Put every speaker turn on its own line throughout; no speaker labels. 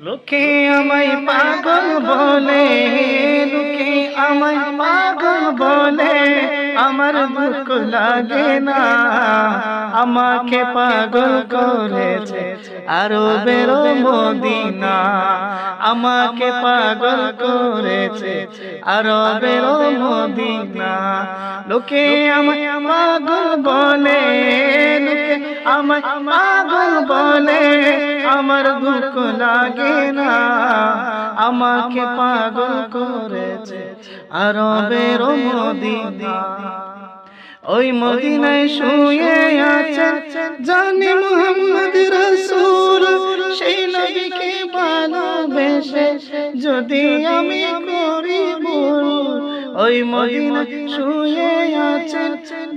লোকে আমায় পাগল বলে, লোকে আমায় পাগল বলে, আমার দুঃখ লাগে না। আমাকে পাগল করেছে আরবের মদিনা, আমাকে পাগল করেছে আরবের মদিনা। লোকে আমায় পাগল বলে, লোকে আমায় পাগল বলে, আমার দুঃখ লাগে না। আমাকে পাগল করেছে আরবের মদিনা। ওই মদিনায় শুয়ে আছেন জানি মুহাম্মদ রাসূল, সেই নবীকে ভালোবেসে যদি আমি করি ভুল। ওই মদিনায় শুয়ে আছেন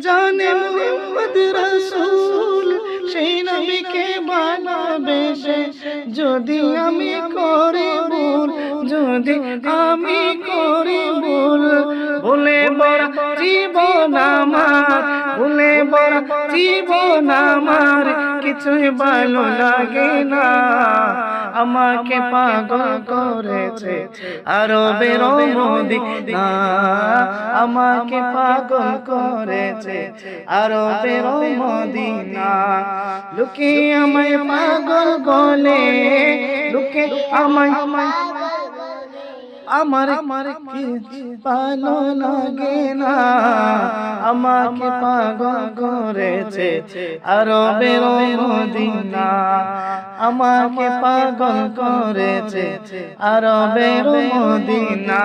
জানি মুহাম্মদ রাসূল, সেই নবীকে ভালোবেসে যদি আমি করি ভুল, যদি আমি করি ভুল। ভুলে বড় জীবন আমার, ভুলে বড় জীবন আমার, কিছুই ভালো লাগে না। আমাকে পাগল করেছে আরবের মদিনা, আমাকে পাগল করেছে আরবের মদিনা। লোকে আমায় পাগল বলে, লোকে আমায় আমার কি ভালো লাগে না। আমাকে পাগল করেছে আরবের মদিনা, আমাকে পাগল করেছে আরবের মদিনা।